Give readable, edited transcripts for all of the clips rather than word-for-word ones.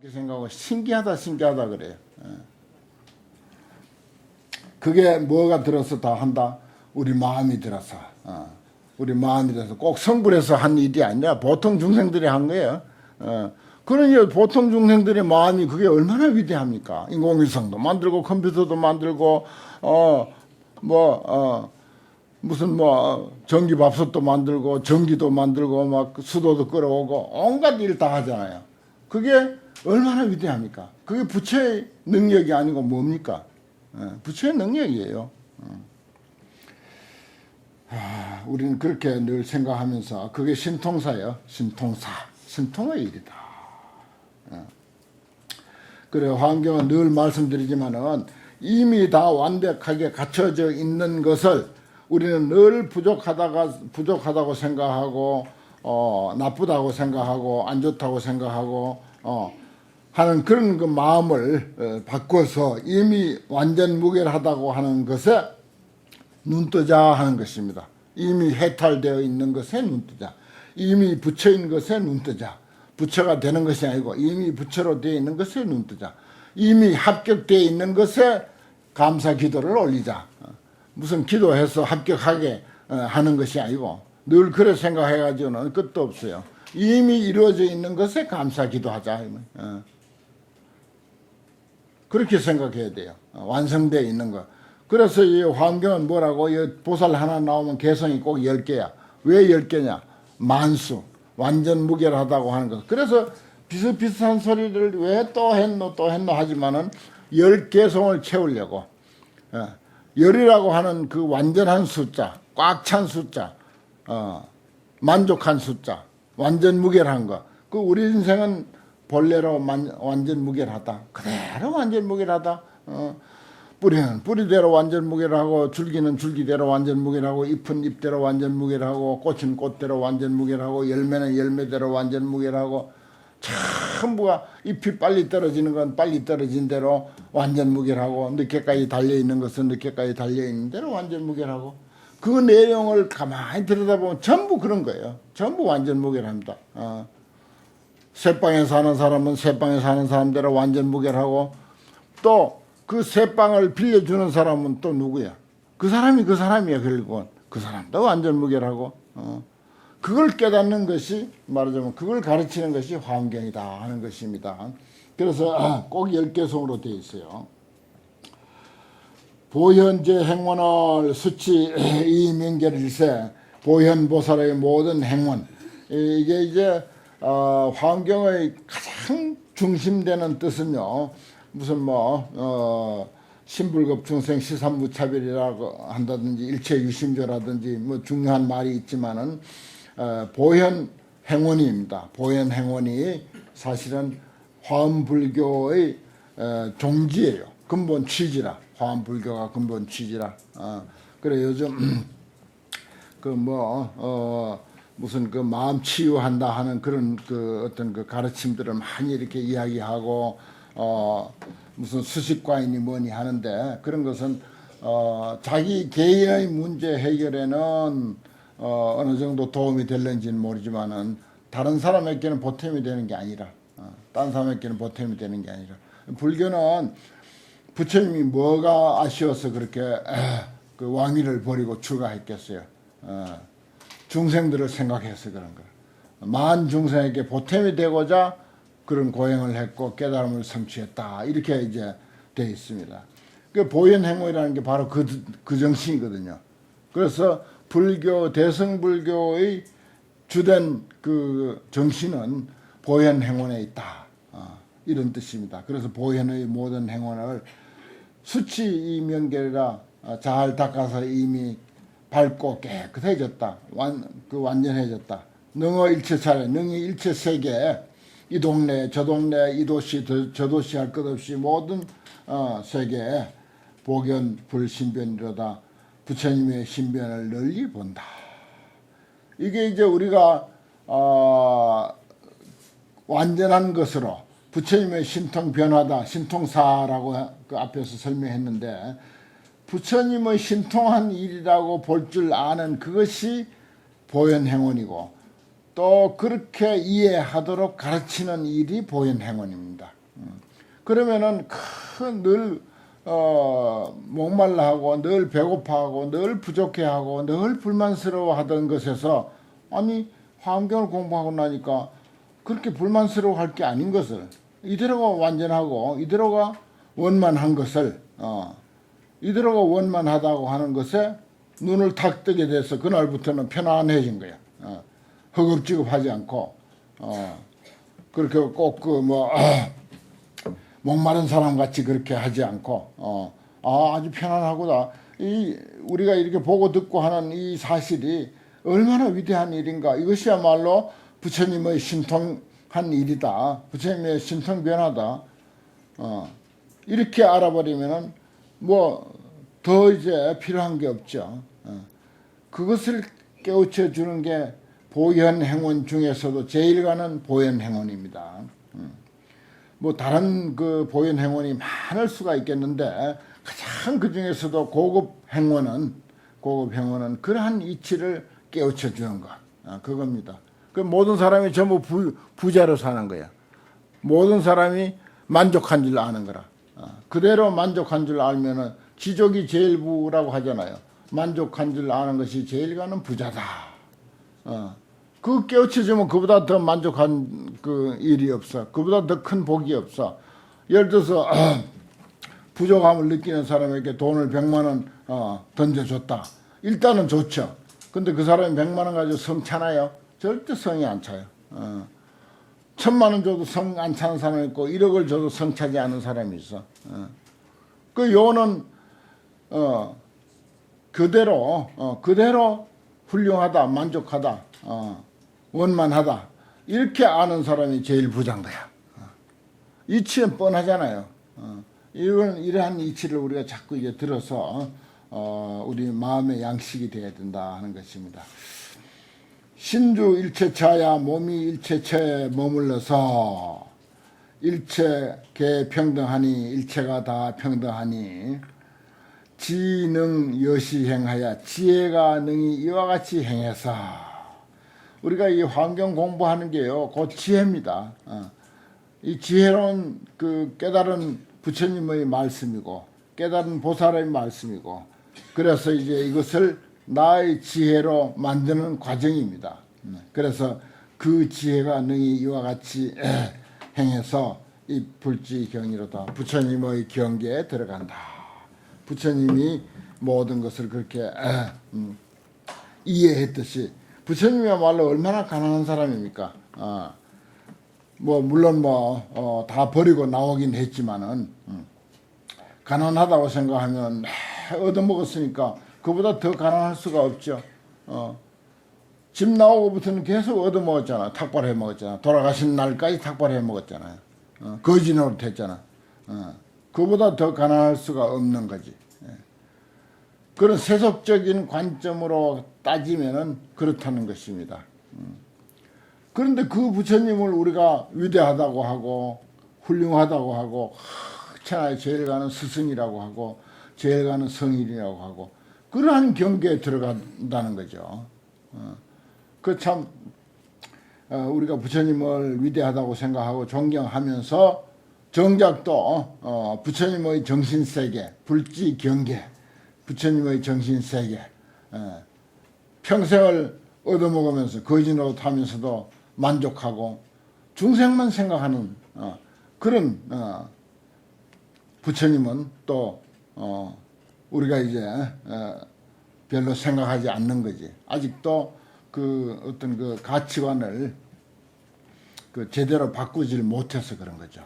이렇게 생각하고 신기하다 그래요. 그게 뭐가 들어서 다 한다? 우리 마음이 들어서. 우리 마음이 들어서 꼭 성불해서 한 일이 아니라 보통 중생들이 한 거예요. 그러니 보통 중생들의 마음이 그게 얼마나 위대합니까? 인공위성도 만들고 컴퓨터도 만들고 무슨 전기밥솥도 만들고 전기도 만들고 막 수도도 끌어오고 온갖 일 다 하잖아요. 그게 얼마나 위대합니까? 그게 부처의 능력이 아니고 뭡니까? 부처의 능력이에요. 우리는 그렇게 늘 생각하면서 그게 신통사예요. 신통의 일이다. 그래 환경은 늘 말씀드리지만은 이미 다 완벽하게 갖춰져 있는 것을 우리는 늘 부족하다고 생각하고 나쁘다고 생각하고 안 좋다고 생각하고 하는 그런 그 마음을 바꿔서 이미 완전 무결하다고 하는 것에 눈뜨자 하는 것입니다. 이미 해탈되어 있는 것에 눈뜨자. 이미 부처인 것에 눈뜨자. 부처가 되는 것이 아니고 이미 부처로 되어 있는 것에 눈뜨자. 이미 합격되어 있는 것에 감사 기도를 올리자. 무슨 기도해서 합격하게 하는 것이 아니고 늘 그래 생각해가지고는 끝도 없어요. 이미 이루어져 있는 것에 감사 기도하자. 그렇게 생각해야 돼요. 완성되어 있는 것. 그래서 이 환경은 뭐라고? 이 보살 하나 나오면 개성이 꼭 10개야. 왜 10개냐? 만수. 완전 무결하다고 하는 것. 그래서 비슷비슷한 소리를 왜 또 했노 하지만은 10개성을 채우려고. 열이라고 하는 그 완전한 숫자, 꽉 찬 숫자, 만족한 숫자, 완전 무결한 거. 그 우리 인생은 본래로 완전 무결하다. 그대로 완전 무결하다. 뿌리는 뿌리대로 완전 무결하고 줄기는 줄기대로 완전 무결하고 잎은 잎대로 완전 무결하고 꽃은 꽃대로 완전 무결하고 열매는 열매대로 완전 무결하고 전부가 잎이 빨리 떨어지는 건 빨리 떨어진 대로 완전 무결하고 늦게까지 달려있는 것은 늦게까지 달려있는 대로 완전 무결하고 그 내용을 가만히 들여다보면 전부 그런 거예요. 전부 완전 무결합니다. 새방에 사는 사람은 새방에 사는 사람대로 완전 무결하고 또 그 새방을 빌려주는 사람은 또 누구야? 그 사람이 그 사람이야. 결국은 그 사람도 완전 무결하고 그걸 깨닫는 것이 말하자면 그걸 가르치는 것이 환경이다 하는 것입니다. 그래서 꼭 10개성으로 되어 있어요. 보현제 행원을 수치 이명결일세 보현보살의 모든 행원 이게 이제 환경의 가장 중심되는 뜻은요. 무슨 신불급 중생 시삼무차별이라고 한다든지 일체유심조라든지 중요한 말이 있지만은 보현 행원입니다. 보현 행원이 사실은 화엄불교의 종지예요. 근본 취지라. 화엄불교가 근본 취지라. 그래 요즘 무슨 그 마음 치유한다 하는 그런 그 어떤 그 가르침들을 많이 이렇게 이야기하고 무슨 수식과이니 뭐니 하는데 그런 것은 자기 개인의 문제 해결에는 어느 정도 도움이 될는지는 모르지만은 다른 사람에게는 보탬이 되는 게 아니라 다른 사람에게는 보탬이 되는 게 아니라 불교는 부처님이 뭐가 아쉬워서 그렇게 그 왕위를 버리고 출가했겠어요. 중생들을 생각해서 그런 거예요. 만 중생에게 보탬이 되고자 그런 고행을 했고 깨달음을 성취했다. 이렇게 이제 되어 있습니다. 그 보현행원이라는 게 바로 그 정신이거든요. 그래서 불교, 대승불교의 주된 그 정신은 보현행원에 있다. 이런 뜻입니다. 그래서 보현의 모든 행원을 수치 이명결이라 잘 닦아서 이미 밝고 깨끗해졌다. 완전해졌다. 능어 일체차례, 능이 일체세계 이 동네, 저 동네, 이 도시, 저 도시 할 것 없이 모든 세계에 보견, 불신변이로다 부처님의 신변을 널리 본다. 이게 이제 우리가 완전한 것으로 부처님의 신통 변화다, 신통사라고 그 앞에서 설명했는데 부처님의 신통한 일이라고 볼 줄 아는 그것이 보현행원이고 또 그렇게 이해하도록 가르치는 일이 보현행원입니다. 그러면은 늘 목말라하고 늘 배고파하고 늘 부족해하고 늘 불만스러워하던 것에서 아니 화엄경을 공부하고 나니까 그렇게 불만스러워할 게 아닌 것을 이대로가 완전하고 이대로가 원만한 것을 이대로가 원만하다고 하는 것에 눈을 탁 뜨게 돼서 그날부터는 편안해진 거야. 허겁지겁하지 않고 그렇게 꼭 목마른 사람 같이 그렇게 하지 않고 아주 편안하구나. 우리가 이렇게 보고 듣고 하는 이 사실이 얼마나 위대한 일인가. 이것이야말로 부처님의 신통한 일이다. 부처님의 신통 변화다. 이렇게 알아버리면은 뭐 더 이제 필요한 게 없죠. 그것을 깨우쳐 주는 게 보현행원 중에서도 제일 가는 보현행원입니다. 뭐 다른 그 보현행원이 많을 수가 있겠는데 가장 그 중에서도 고급 행원은 그러한 이치를 깨우쳐 주는 것. 그겁니다. 그 모든 사람이 전부 부자로 사는 거야. 모든 사람이 만족한 줄 아는 거라. 그대로 만족한 줄 알면은 지족이 제일 부라고 하잖아요. 만족한 줄 아는 것이 제일 가는 부자다. 그 깨우쳐주면 그보다 더 만족한 그 일이 없어. 그보다 더 큰 복이 없어. 예를 들어서 부족함을 느끼는 사람에게 돈을 100만 원 던져줬다. 일단은 좋죠. 근데 그 사람이 100만 원 가지고 성 차나요? 절대 성이 안 차요. 1000만 원 줘도 성 안 차는 사람이 있고 1억을 줘도 성 차지 않은 사람이 있어. 그 요는 그대로 훌륭하다, 만족하다, 원만하다 이렇게 아는 사람이 제일 부자인 거야. 이치는 뻔하잖아요. 이러한 이치를 우리가 자꾸 이제 들어서 우리 마음의 양식이 되어야 된다 하는 것입니다. 신주 일체차야 몸이 일체체에 머물러서 일체계 평등하니 일체가 다 평등하니 지능 여시행하여 지혜가 능히 이와 같이 행해서 우리가 이 환경 공부하는 게요 곧 지혜입니다. 이 지혜로운 그 깨달은 부처님의 말씀이고 깨달은 보살의 말씀이고 그래서 이제 이것을 나의 지혜로 만드는 과정입니다. 그래서 그 지혜가 능히 이와 같이 행해서 이 불지경이로다 부처님의 경계에 들어간다. 부처님이 모든 것을 그렇게 이해했듯이 부처님이야말로 얼마나 가난한 사람입니까? 뭐 물론 다 버리고 나오긴 했지만은 가난하다고 생각하면 얻어먹었으니까 그보다 더 가난할 수가 없죠. 집 나오고부터는 계속 얻어먹었잖아. 탁발해 먹었잖아. 돌아가신 날까지 탁발해 먹었잖아요. 거지 노릇 했잖아. 그보다 더 가난할 수가 없는 거지. 그런 세속적인 관점으로 따지면은 그렇다는 것입니다. 그런데 그 부처님을 우리가 위대하다고 하고 훌륭하다고 하고 천하에 제일 가는 스승이라고 하고 제일 가는 성인이라고 하고 그러한 경계에 들어간다는 거죠. 그 참 우리가 부처님을 위대하다고 생각하고 존경하면서 정작 또 부처님의 정신세계 불지경계 부처님의 정신세계 평생을 얻어먹으면서 거짓노릇 하면서도 만족하고 중생만 생각하는 그런 부처님은 또 우리가 이제 별로 생각하지 않는 거지. 아직도 그 어떤 그 가치관을 그 제대로 바꾸질 못해서 그런 거죠.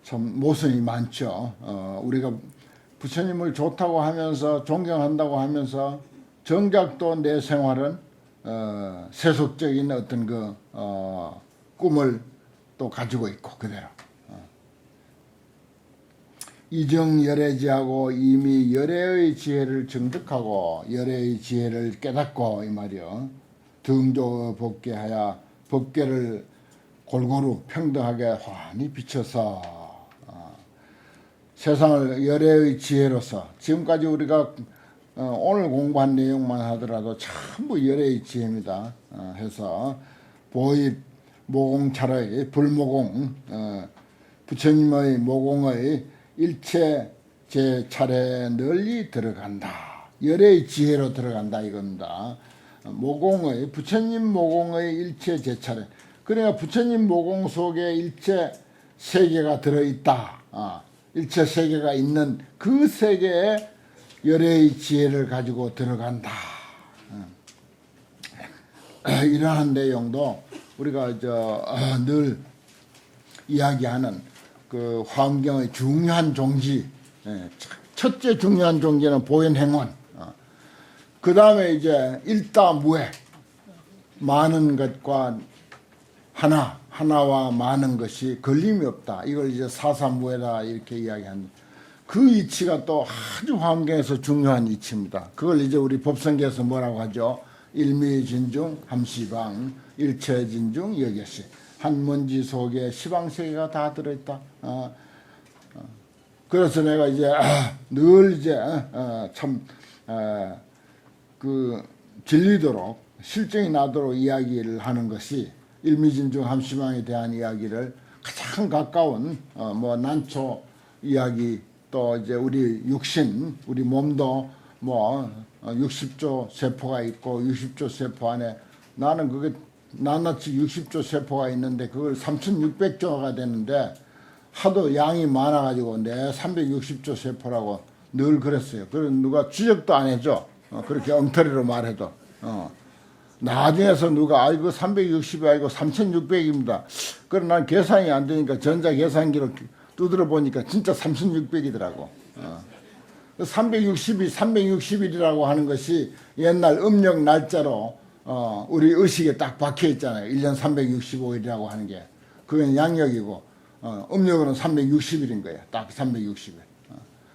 참 모순이 많죠. 우리가 부처님을 좋다고 하면서 존경한다고 하면서 정작 또 내 생활은 세속적인 어떤 그 꿈을 또 가지고 있고 그대로 이정열애지하고 이미 열애의 지혜를 정득하고 열애의 지혜를 깨닫고 이 말이요 등조 법계하여 법계를 골고루 평등하게 환히 비춰서 세상을 열애의 지혜로서 지금까지 우리가 오늘 공부한 내용만 하더라도 전부 열애의 지혜입니다. 해서 보입 모공찰의 불모공, 부처님의 모공의 일체 제 차례 널리 들어간다. 열애의 지혜로 들어간다 이겁니다. 모공의 부처님 모공의 일체 제 차례. 그러니까 부처님 모공 속에 일체 세계가 들어있다. 일체 세계가 있는 그 세계에 열애의 지혜를 가지고 들어간다. 이러한 내용도 우리가 늘 이야기하는 그 화엄경의 중요한 종지, 첫째 중요한 종지는 보현행원. 그 다음에 이제 일다무해, 많은 것과 하나와 많은 것이 걸림이 없다. 이걸 이제 사사무해다 이렇게 이야기합니다. 그 이치가 또 아주 화엄경에서 중요한 이치입니다. 그걸 이제 우리 법성계에서 뭐라고 하죠? 일미진중 함시방 일체진중 여객시. 한 먼지 속에 시방세계가 다 들어있다. 그래서 내가 이제 늘 이제 그 진리도록 실정이 나도록 이야기를 하는 것이 일미진중 함시방에 대한 이야기를 가장 가까운 뭐 난초 이야기, 또 이제 우리 육신, 우리 몸도 뭐 60조 세포가 있고 60조 세포 안에 나는 그게 낱낱이 60조 세포가 있는데 그걸 3600조가 되는데 하도 양이 많아가지고 내 360조 세포라고 늘 그랬어요. 그래서 누가 추적도 안 해줘. 그렇게 엉터리로 말해도. 나중에서 누가 아이고 360이 아니고 3600입니다. 그럼 난 계산이 안 되니까 전자계산기로 두드려 보니까 진짜 3600이더라고. 360이 360일이라고 하는 것이 옛날 음력 날짜로 우리 의식에 딱 박혀 있잖아요. 1년 365일이라고 하는 게. 그건 양력이고 음력으로는 360일인 거예요. 딱 360일.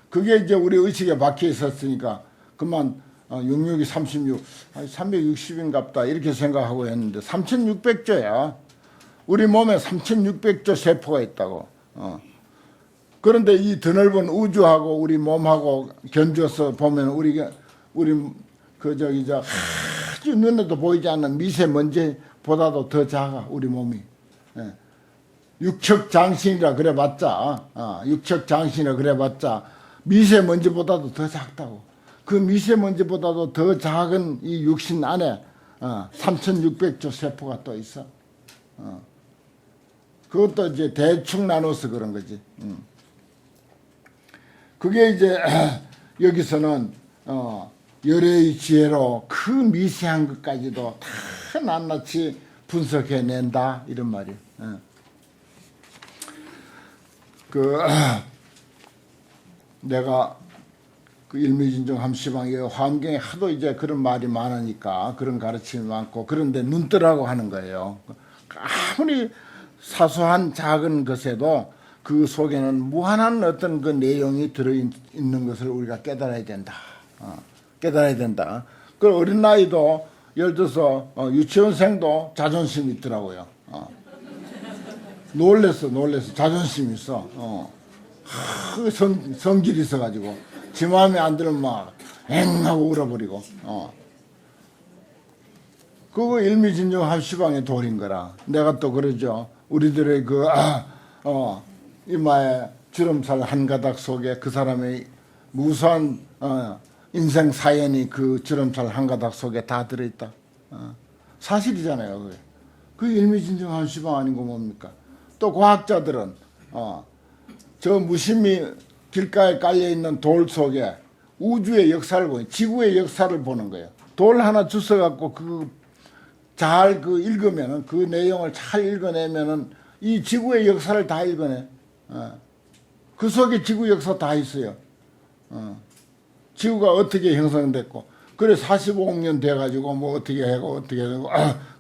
그게 이제 우리 의식에 박혀 있었으니까 그만 66이 36, 360인갑다 이렇게 생각하고 했는데 3600조야. 우리 몸에 3600조 세포가 있다고. 그런데 이 드넓은 우주하고 우리 몸하고 견주어서 보면 우리 아주 눈에도 보이지 않는 미세먼지보다도 더 작아 우리 몸이. 육척장신이라 그래봤자 육척장신이라 그래봤자 미세먼지보다도 더 작다고. 그 미세먼지보다도 더 작은 이 육신 안에 3600조 세포가 또 있어. 그것도 이제 대충 나눠서 그런 거지. 그게 이제 여기서는 열애의 지혜로 그 미세한 것까지도 다 낱낱이 분석해낸다 이런 말이에요. 내가 그 일미진중 함시방에 화엄경에 하도 이제 그런 말이 많으니까 그런 가르침이 많고 그런데 눈뜨라고 하는 거예요. 아무리 사소한 작은 것에도 그 속에는 무한한 어떤 그 내용이 들어있는 것을 우리가 깨달아야 된다. 깨달아야 된다. 그 어린 나이도 예를 들어서 유치원생도 자존심이 있더라고요. 놀랬어. 자존심이 있어. 성질이 있어가지고 지 마음에 안 들면 막 엥하고 울어버리고. 그거 일미진중 함시방의 도리인 거라. 내가 또 그러죠. 우리들의 이마에 주름살 한 가닥 속에 그 사람의 무수한 인생 사연이 그 주름살 한 가닥 속에 다 들어있다. 사실이잖아요. 그게. 그 일미진중 함시방 아닌 거 뭡니까? 또 과학자들은 저 무심히 길가에 깔려있는 돌 속에 우주의 역사를 보는, 지구의 역사를 보는 거예요. 돌 하나 주워갖고 잘 읽으면은, 그 내용을 잘 읽어내면은 이 지구의 역사를 다 읽어내. 그 속에 지구 역사 다 있어요. 지구가 어떻게 형성됐고, 그래 45억 년 돼가지고 뭐 어떻게 하고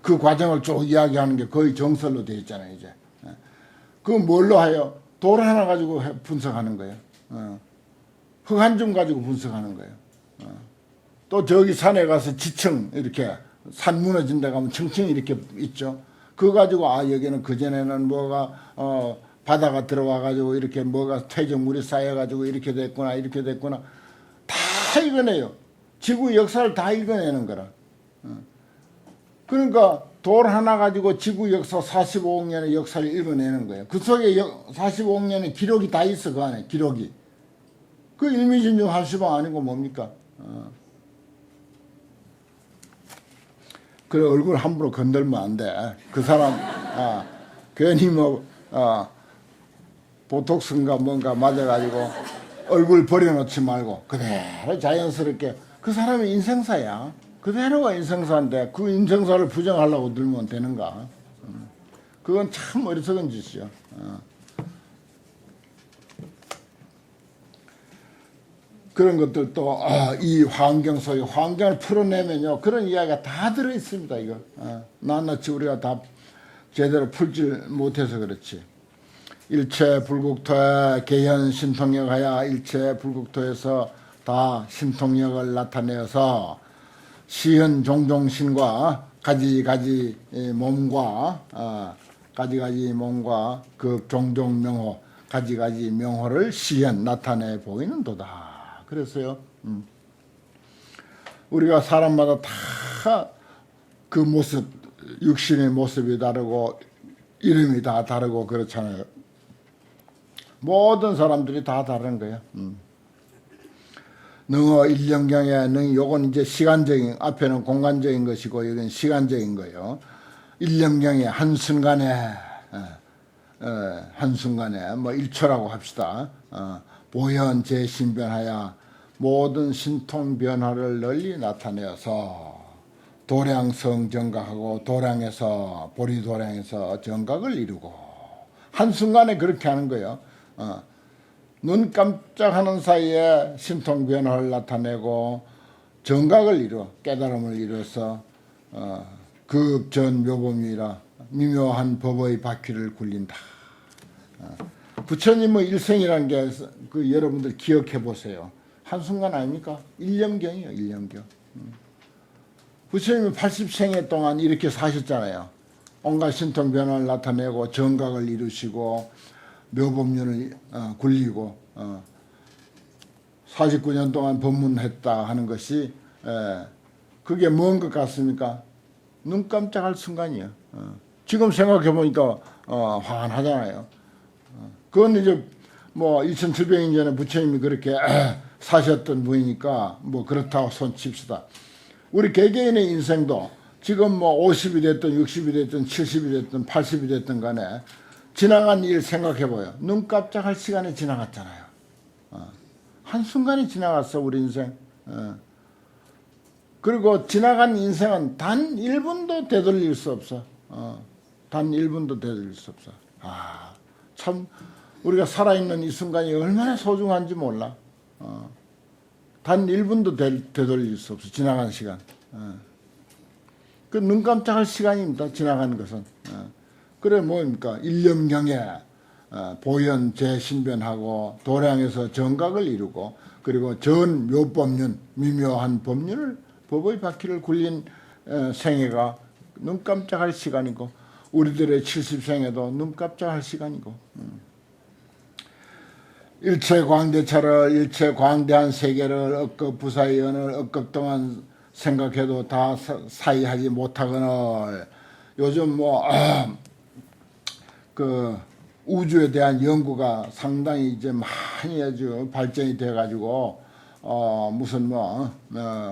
그 과정을 쭉 이야기하는 게 거의 정설로 되어 있잖아요. 이제 그 뭘로 하여 돌 하나 가지고 분석하는 거예요. 흙 한 줌 가지고 분석하는 거예요. 또 저기 산에 가서 지층 이렇게 산 무너진 데 가면 층층이 이렇게 있죠. 그거 가지고 여기는 그전에는 뭐가 바다가 들어와 가지고 이렇게 뭐가 퇴적물이 쌓여 가지고 이렇게 됐구나 다 이거네요. 지구 역사를 다 읽어내는 거라. 그러니까 돌 하나 가지고 지구 역사 45억 년의 역사를 읽어내는 거예요. 그 속에 45억 년의 기록이 다 있어. 그 안에 기록이. 그 일미진중 한수방 아니고 뭡니까? 그래 얼굴 함부로 건들면 안 돼. 그 사람 괜히 뭐 보톡스인가 뭔가 맞아가지고 얼굴 버려놓지 말고 그대로 자연스럽게 그 사람의 인생사야. 그대로가 인생사인데 그 인생사를 부정하려고 들면 되는가? 그건 참 어리석은 짓이야. 그런 것들도 이 환경 속에 환경을 풀어내면요 그런 이야기가 다 들어 있습니다. 이거 낱낱이 우리가 다 제대로 풀질 못해서 그렇지. 일체 불국토에 개현 신통력하여 일체 불국토에서 다 신통력을 나타내어서 시현 종종신과 가지가지 몸과 가지가지 몸과 그 종종명호 가지가지 명호를 시현 나타내 보이는 도다. 그랬어요. 우리가 사람마다 다 그 모습 육신의 모습이 다르고 이름이 다 다르고 그렇잖아요. 모든 사람들이 다 다른 거예요. 능어 일령경에 능 요건 이제 시간적인 앞에는 공간적인 것이고 여기는 시간적인 거예요. 일령경에 한순간에 한순간에 뭐 1초라고 합시다. 보현 재신변하여 모든 신통 변화를 널리 나타내어서 도량성 정각하고 도량에서 보리도량에서 정각을 이루고 한순간에 그렇게 하는 거예요. 눈 깜짝하는 사이에 신통 변화를 나타내고 정각을 이루어 깨달음을 이루어서 극전 묘범이라 미묘한 법의 바퀴를 굴린다. 부처님의 일생이라는 게 그 여러분들 기억해 보세요. 한순간 아닙니까? 일념경이에요. 일념경. 부처님이 80생애 동안 이렇게 사셨잖아요. 온갖 신통 변화를 나타내고 정각을 이루시고 묘법륜을 굴리고 49년 동안 법문했다 하는 것이 그게 뭔 것 같습니까? 눈 깜짝할 순간이에요. 지금 생각해 보니까 환하잖아요. 그건 이제 뭐 2700년 전에 부처님이 그렇게 사셨던 분이니까 뭐 그렇다고 손칩시다. 우리 개개인의 인생도 지금 뭐 50이 됐든 60이 됐든 70이 됐든 80이 됐든 간에 지나간 일 생각해봐요. 눈 깜짝할 시간이 지나갔잖아요. 한순간이 지나갔어 우리 인생. 그리고 지나간 인생은 단 1분도 되돌릴 수 없어. 단 1분도 되돌릴 수 없어. 참 우리가 살아있는 이 순간이 얼마나 소중한지 몰라. 단 1분도 되돌릴 수 없어. 지나간 시간. 그 눈 깜짝할 시간입니다. 지나간 것은. 그래 뭡니까? 일념경에 보현 재신변하고 도량에서 정각을 이루고 그리고 전 묘법륜 미묘한 법륜을 법의 바퀴를 굴린 생애가 눈 깜짝할 시간이고 우리들의 70생에도 눈 깜짝할 시간이고 일체 광대차를 일체 광대한 세계를 억급 부사의 연을 억급 동안 생각해도 다 사이하지 못하거늘 요즘 그 우주에 대한 연구가 상당히 이제 많이 아주 발전이 돼 가지고 무슨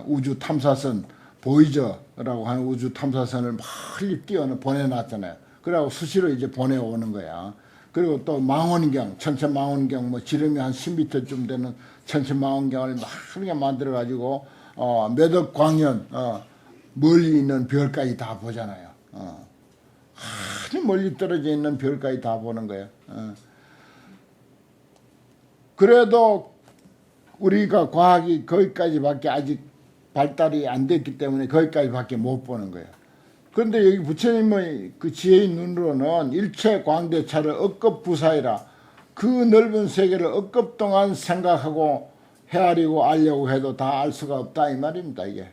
우주 탐사선 보이저라고 하는 우주 탐사선을 멀리 보내놨잖아요. 그래갖고 수시로 이제 보내오는 거야. 그리고 또 망원경, 천체망원경 지름이 한 10m쯤 되는 천체망원경을 많이 만들어 가지고 몇 억 광년 멀리 있는 별까지 다 보잖아요. 아주 멀리 떨어져 있는 별까지 다 보는 거예요. 그래도 우리가 과학이 거기까지밖에 아직 발달이 안 됐기 때문에 거기까지밖에 못 보는 거예요. 그런데 여기 부처님의 그 지혜의 눈으로는 일체 광대차를 억급 부사이라 그 넓은 세계를 억급 동안 생각하고 헤아리고 알려고 해도 다 알 수가 없다 이 말입니다. 이게.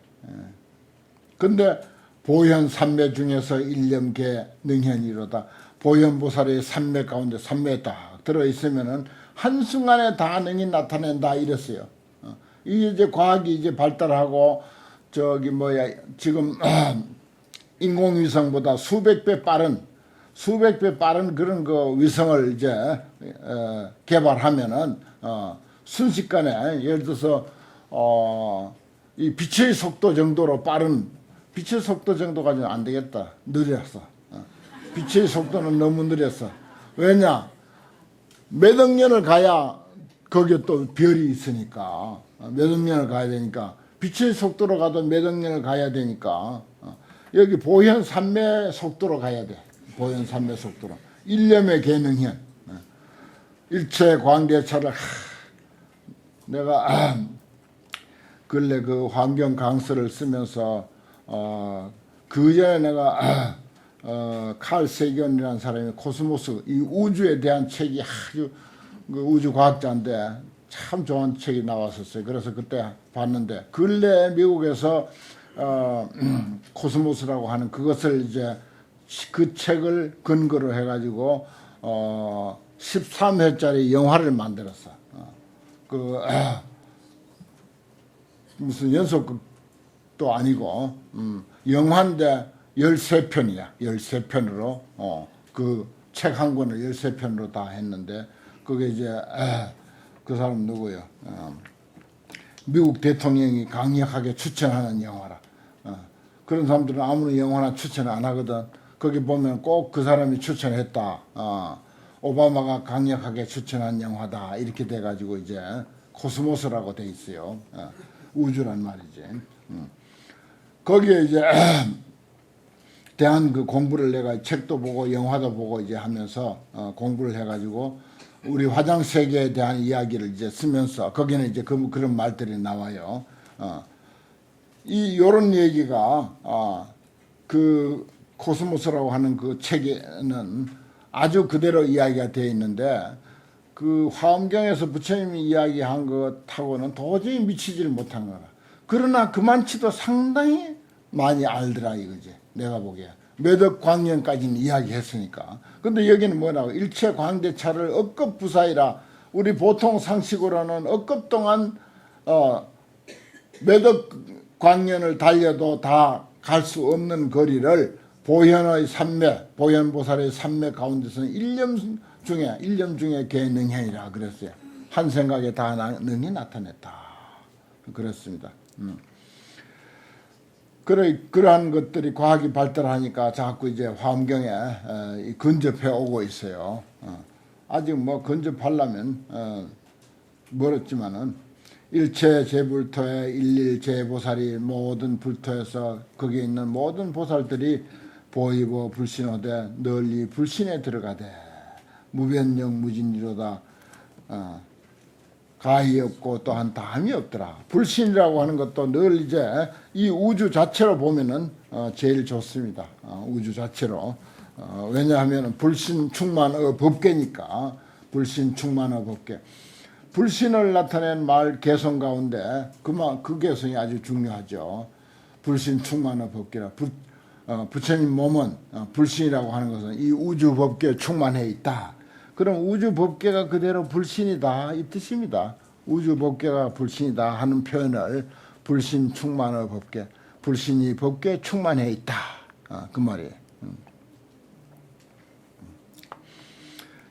근데 보현 삼매 중에서 일념계 능현이로다. 보현보살의 삼매 가운데 삼매에 딱 들어있으면은 한순간에 다 능히 나타낸다 이랬어요. 이게 이제 과학이 이제 발달하고 저기 뭐야 지금 인공위성보다 수백 배 빠른 그런 그 위성을 이제 개발하면은 순식간에 예를 들어서 이 빛의 속도 정도로 빠른 빛의 속도 정도까지는 안 되겠다. 느렸어. 빛의 속도는 너무 느렸어. 왜냐? 몇 억 년을 가야 거기에 또 별이 있으니까 몇 억 년을 가야 되니까 빛의 속도로 가도 몇 억 년을 가야 되니까 여기 보현 산매 속도로 가야 돼. 보현 산매 속도로. 일념의 계능현. 일체 광대차를 내가 근래 그 환경 강서를 쓰면서 그 전에 내가 칼 세견이라는 사람이 코스모스 이 우주에 대한 책이 아주 그 우주 과학자인데 참 좋은 책이 나왔었어요. 그래서 그때 봤는데 근래 미국에서 코스모스라고 하는 그것을 이제 그 책을 근거로 해가지고 13회짜리 영화를 만들었어. 무슨 연속극도 아니고 영화인데 13편이야. 13편으로 그 책 한 권을 13편으로 다 했는데 그게 이제 그 사람 누구요? 미국 대통령이 강력하게 추천하는 영화라. 그런 사람들은 아무런 영화나 추천 안 하거든. 거기 보면 꼭 그 사람이 추천했다. 오바마가 강력하게 추천한 영화다. 이렇게 돼가지고 이제 코스모스라고 돼 있어요. 우주란 말이지. 거기에 이제 대한 그 공부를 내가 책도 보고 영화도 보고 이제 하면서 공부를 해가지고 우리 화장 세계에 대한 이야기를 이제 쓰면서 거기는 이제 그런 말들이 나와요. 요런 얘기가 그 코스모스라고 하는 그 책에는 아주 그대로 이야기가 되어 있는데 그 화엄경에서 부처님이 이야기한 것하고는 도저히 미치지를 못한 거라. 그러나 그만치도 상당히 많이 알더라 이거지. 내가 보기에. 몇억 광년까지는 이야기했으니까. 근데 여기는 뭐라고? 일체 광대차를 억겁부사이라. 우리 보통 상식으로는 억겁 동안 몇억 광년을 달려도 다 갈 수 없는 거리를 보현의 삼매, 보현보살의 삼매 가운데서는 일념 중에 개능현이라 그랬어요. 한 생각에 다 능히 나타냈다. 그렇습니다. 그러한 것들이 과학이 발달하니까 자꾸 이제 화엄경에 근접해 오고 있어요. 아직 뭐 근접하려면 멀었지만은 일체 제불토에 일일제보살이 모든 불토에서 거기에 있는 모든 보살들이 보이고 불신하되 널리 불신에 들어가되 무변영 무진이로다. 가히 없고 또한 다함이 없더라. 불신이라고 하는 것도 늘 이제 이 우주 자체로 보면은 제일 좋습니다. 우주 자체로. 왜냐하면 불신 충만의 법계니까. 불신 부처님의 법계. 불신을 나타낸 말 개성 가운데 그 개성이 아주 중요하죠. 불신 충만의 법계라. 부처님 몸은 불신이라고 하는 것은 이 우주 법계에 충만해 있다. 그럼 우주 법계가 그대로 불신이다 이 뜻입니다. 우주 법계가 불신이다 하는 표현을 불신 충만의 법계, 불신이 법계에 충만해 있다. 그 말이에요.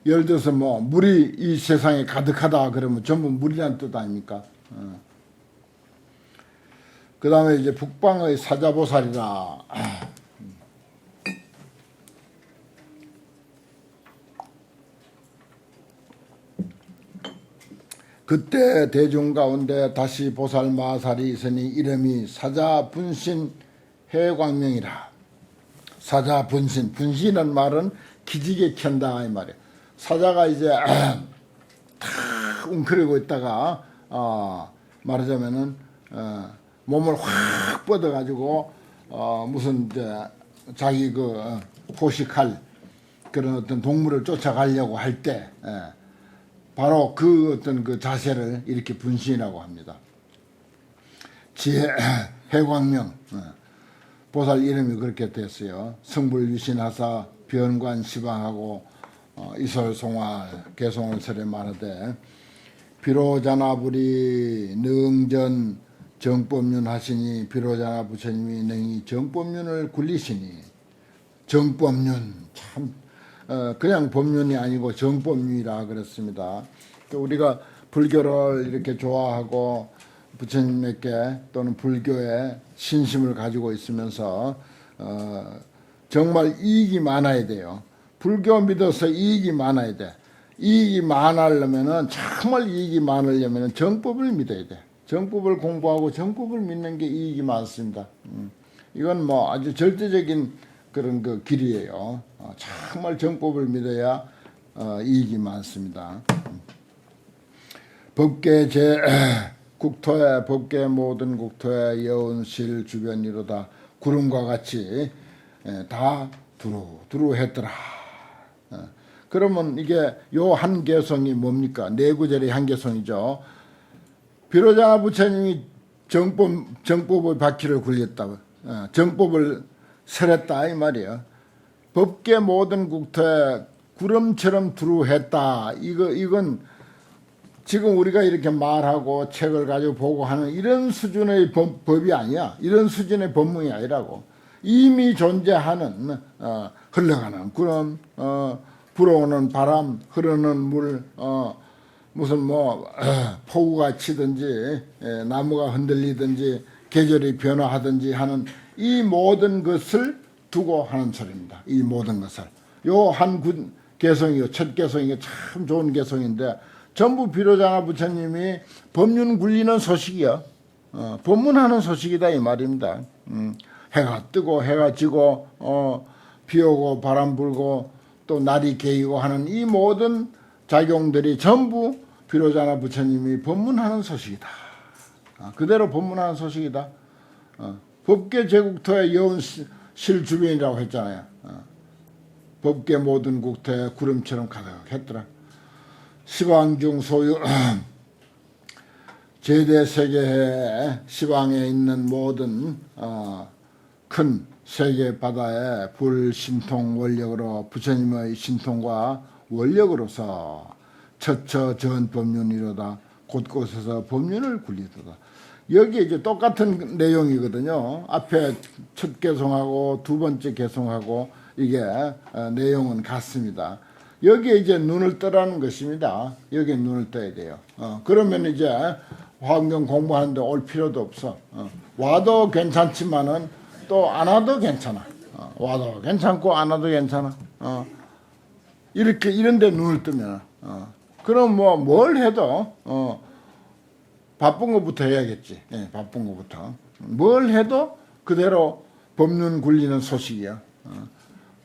예를 들어서 뭐 물이 이 세상에 가득하다 그러면 전부 물이란 뜻 아닙니까? 그 다음에 이제 북방의 사자보살이라. 그때 대중 가운데 다시 보살 마살이 있으니 이름이 사자분신 해광명이라. 사자분신, 분신이라는 말은 기지개 켠다 이 말이에요. 사자가 이제 탁 웅크리고 있다가 말하자면은 몸을 확 뻗어가지고 무슨 이제 자기 그 포식할 그런 어떤 동물을 쫓아가려고 할 때 바로 그 어떤 그 자세를 이렇게 분신이라고 합니다. 지혜 해광명 보살 이름이 그렇게 됐어요. 성불유신하사 변관 시방하고 이설송화 개송을설에 말하되 비로자나불이 능전 정법륜 하시니 비로자나 부처님이 능히 정법륜을 굴리시니 정법륜 참 그냥 법륜이 아니고 정법륜이라 그랬습니다. 우리가 불교를 이렇게 좋아하고 부처님께 또는 불교에 신심을 가지고 있으면서 정말 이익이 많아야 돼요. 불교 믿어서 이익이 많아야 돼. 이익이 많으려면은 정말 이익이 많으려면은 정법을 믿어야 돼. 정법을 공부하고 정법을 믿는 게 이익이 많습니다. 이건 뭐 아주 절대적인 그런 그 길이에요. 정말 정법을 믿어야 이익이 많습니다. 법계 제 국토에 법계 모든 국토에 여운실 주변이로다 구름과 같이 다 두루했더라. 그러면 이게 요 한개성이 뭡니까? 네 구절의 한개성이죠. 비로자나 부처님이 정법의 바퀴를 굴렸다. 정법을 설했다 이 말이에요. 법계 모든 국토에 구름처럼 두루했다. 이건 지금 우리가 이렇게 말하고 책을 가지고 보고 하는 이런 수준의 법이 아니야. 이런 수준의 법문이 아니라고. 이미 존재하는 흘러가는 구름, 불어오는 바람, 흐르는 물, 무슨 뭐 폭우가 치든지 나무가 흔들리든지 계절이 변화하든지 하는 이 모든 것을 두고 하는 소리입니다. 이 모든 것을. 요 한 개성이요. 첫 개성이 참 좋은 개성인데 전부 비로자나 부처님이 법륜 굴리는 소식이요. 법문하는 소식이다 이 말입니다. 해가 뜨고 해가 지고 비 오고 바람 불고 또 날이 개이고 하는 이 모든 작용들이 전부 비로자나 부처님이 법문하는 소식이다. 그대로 법문하는 소식이다. 법계 제국토의 여운실 주변이라고 했잖아요. 법계 모든 국토에 구름처럼 가득했더라. 시방중 소유 제대세계에 시방에 있는 모든 큰 세계 바다에 불신통 원력으로 부처님의 신통과 원력으로서 처처 전법륜이로다 곳곳에서 법륜을 굴리도다. 여기 이제 똑같은 내용이거든요. 앞에 첫 개성하고 두 번째 개성하고 이게 내용은 같습니다. 여기에 이제 눈을 뜨라는 것입니다. 여기에 눈을 떠야 돼요. 그러면 이제 화엄경 공부하는데 올 필요도 없어. 와도 괜찮지만은 또 안 와도 괜찮아. 와도 괜찮고 안 와도 괜찮아. 이렇게 이런데 눈을 뜨면 그럼 뭐 뭘 해도 바쁜 것부터 해야겠지. 예, 바쁜 것부터 뭘 해도 그대로 법륜 굴리는 소식이야.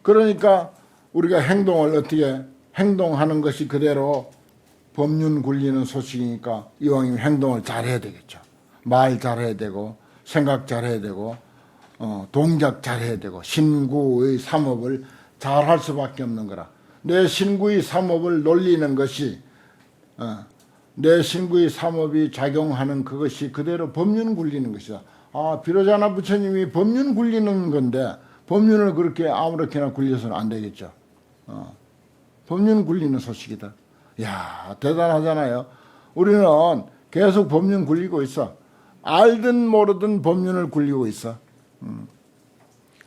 그러니까 우리가 행동을 어떻게 행동하는 것이 그대로 법륜 굴리는 소식이니까 이왕이면 행동을 잘해야 되겠죠. 말 잘해야 되고 생각 잘해야 되고 동작 잘해야 되고 신구의 삼업을 잘할 수밖에 없는 거라. 내 신구의 삼업을 놀리는 것이 내 신구의 삼업이 작용하는 그것이 그대로 법륜 굴리는 것이다. 비로자나 부처님이 법륜 굴리는 건데 법륜을 그렇게 아무렇게나 굴려서는 안 되겠죠. 법륜 굴리는 소식이다. 야 대단하잖아요. 우리는 계속 법륜 굴리고 있어. 알든 모르든 법륜을 굴리고 있어.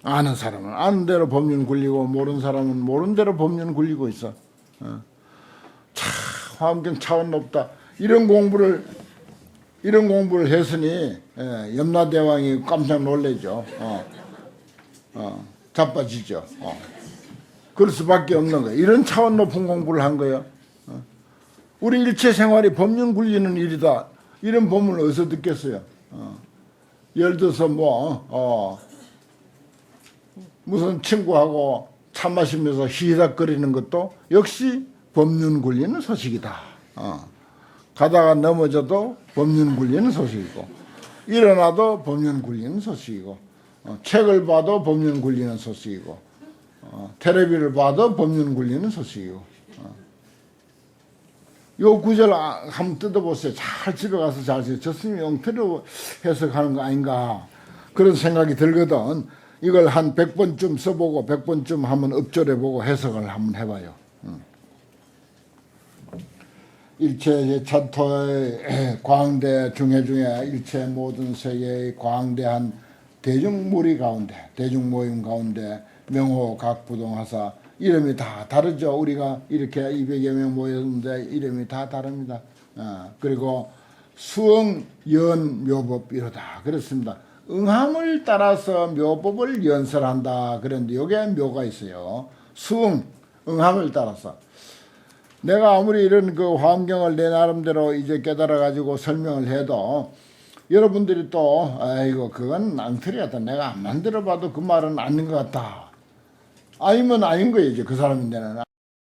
아는 사람은 아는 대로 법륜 굴리고 모르는 사람은 모르는 대로 법륜 굴리고 있어. 참 화엄경 차원 높다. 이런 공부를 했으니 염라대왕이 깜짝 놀래죠. 자빠지죠. 그럴 수밖에 없는 거예요. 이런 차원 높은 공부를 한 거예요. 우리 일체 생활이 법륜 굴리는 일이다. 이런 법문을 어디서 듣겠어요? 예를 들어서 무슨 친구하고 차 마시면서 히히닥거리는 것도 역시 법륜 굴리는 소식이다. 가다가 넘어져도 법륜 굴리는 소식이고 일어나도 법륜 굴리는 소식이고 책을 봐도 법륜 굴리는 소식이고 텔레비를 봐도 법륜 굴리는 소식이고 요 구절 한번 뜯어보세요. 잘 집에 가서 잘 쓰세요. 저 스님이 엉터리로 해석하는 거 아닌가 그런 생각이 들거든. 이걸 한 100번쯤 써보고 100번쯤 한번 읍절해보고 해석을 한번 해봐요. 일체 천토의 광대 중에 일체 모든 세계의 광대한 대중무리 가운데 대중모임 가운데 명호 각부동하사 이름이 다 다르죠. 우리가 이렇게 200여 명 모였는데 이름이 다 다릅니다. 그리고 수응 연 묘법 이러다 그렇습니다. 응함을 따라서 묘법을 연설한다. 그런데 여기에 묘가 있어요. 수응 응함을 따라서 내가 아무리 이런 그 환경을 내 나름대로 이제 깨달아 가지고 설명을 해도 여러분들이 또 아이고 그건 낭틀이었다. 내가 안 만들어 봐도 그 말은 아닌 것 같다. 아니면 아닌 거예요. 이제 그 사람인데는.